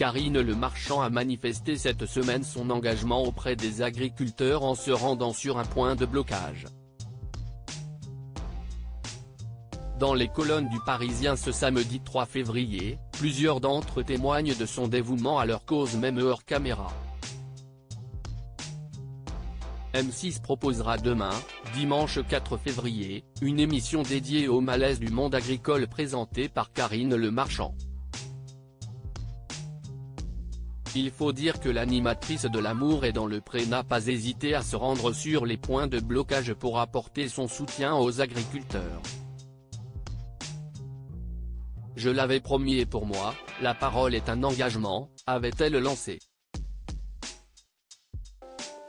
Karine Le Marchand a manifesté cette semaine son engagement auprès des agriculteurs en se rendant sur un point de blocage. Dans les colonnes du Parisien ce samedi 3 février, plusieurs d'entre eux témoignent de son dévouement à leur cause même hors caméra. M6 proposera demain, dimanche 4 février, une émission dédiée au malaise du monde agricole présentée par Karine Le Marchand. Il faut dire que l'animatrice de l'Amour est dans le pré n'a pas hésité à se rendre sur les points de blocage pour apporter son soutien aux agriculteurs. Je l'avais promis et pour moi, la parole est un engagement, avait-elle lancé.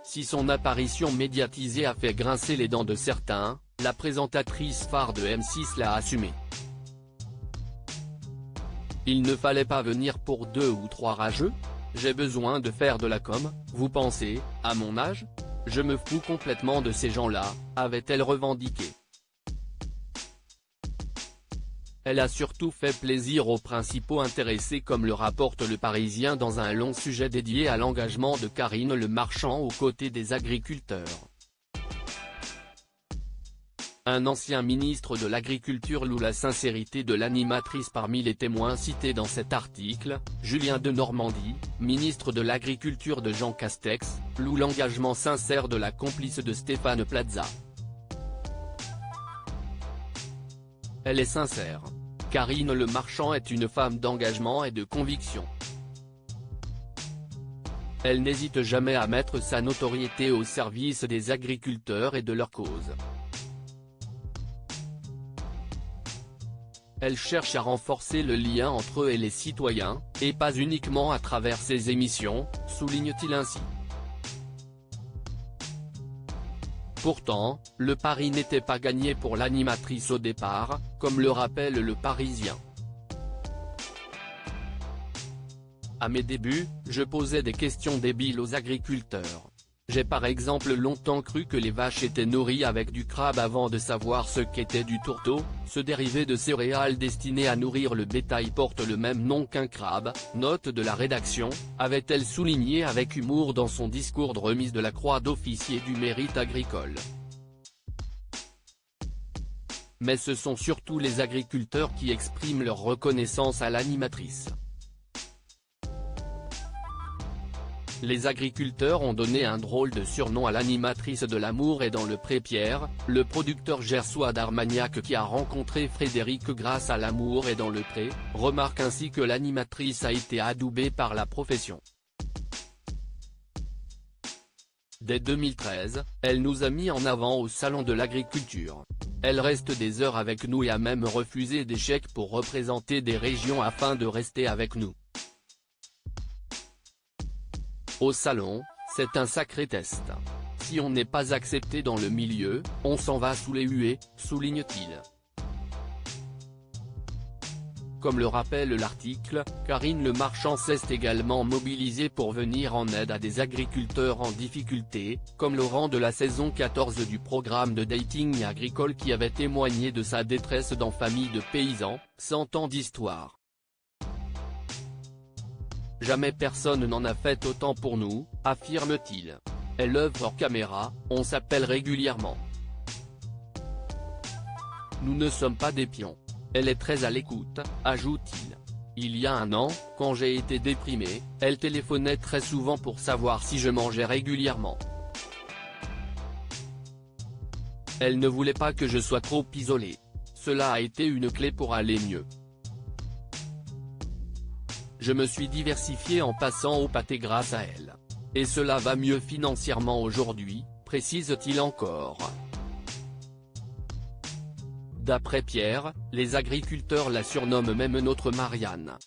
Si son apparition médiatisée a fait grincer les dents de certains, la présentatrice phare de M6 l'a assumé. Il ne fallait pas venir pour 2 ou 3 rageux ? J'ai besoin de faire de la com, vous pensez, à mon âge ? Je me fous complètement de ces gens-là, avait-elle revendiqué. Elle a surtout fait plaisir aux principaux intéressés comme le rapporte Le Parisien dans un long sujet dédié à l'engagement de Karine Le Marchand aux côtés des agriculteurs. Un ancien ministre de l'Agriculture loue la sincérité de l'animatrice parmi les témoins cités dans cet article. Julien Denormandie, ministre de l'Agriculture de Jean Castex, loue l'engagement sincère de la complice de Stéphane Plaza. Elle est sincère. Karine Le Marchand est une femme d'engagement et de conviction. Elle n'hésite jamais à mettre sa notoriété au service des agriculteurs et de leur cause. Elle cherche à renforcer le lien entre eux et les citoyens, et pas uniquement à travers ses émissions, souligne-t-il ainsi. Pourtant, le pari n'était pas gagné pour l'animatrice au départ, comme le rappelle Le Parisien. À mes débuts, je posais des questions débiles aux agriculteurs. J'ai par exemple longtemps cru que les vaches étaient nourries avec du crabe avant de savoir ce qu'était du tourteau, ce dérivé de céréales destiné à nourrir le bétail porte le même nom qu'un crabe, note de la rédaction, avait-elle souligné avec humour dans son discours de remise de la croix d'officier du mérite agricole. Mais ce sont surtout les agriculteurs qui expriment leur reconnaissance à l'animatrice. Les agriculteurs ont donné un drôle de surnom à l'animatrice de l'Amour et dans le pré Pierre, le producteur gersois d'Armagnac qui a rencontré Frédéric grâce à l'Amour et dans le pré, remarque ainsi que l'animatrice a été adoubée par la profession. Dès 2013, elle nous a mis en avant au Salon de l'Agriculture. Elle reste des heures avec nous et a même refusé des chèques pour représenter des régions afin de rester avec nous. Au salon, c'est un sacré test. Si on n'est pas accepté dans le milieu, on s'en va sous les huées, souligne-t-il. Comme le rappelle l'article, Karine Le Marchand s'est également mobilisée pour venir en aide à des agriculteurs en difficulté, comme Laurent de la saison 14 du programme de dating agricole qui avait témoigné de sa détresse dans Famille de paysans, 100 ans d'histoire. Jamais personne n'en a fait autant pour nous, affirme-t-il. Elle œuvre hors caméra, on s'appelle régulièrement. Nous ne sommes pas des pions. Elle est très à l'écoute, ajoute-t-il. Il y a un an, quand j'ai été déprimé, elle téléphonait très souvent pour savoir si je mangeais régulièrement. Elle ne voulait pas que je sois trop isolé. Cela a été une clé pour aller mieux. Je me suis diversifié en passant au pâté grâce à elle. Et cela va mieux financièrement aujourd'hui, précise-t-il encore. D'après Pierre, les agriculteurs la surnomment même notre Marianne.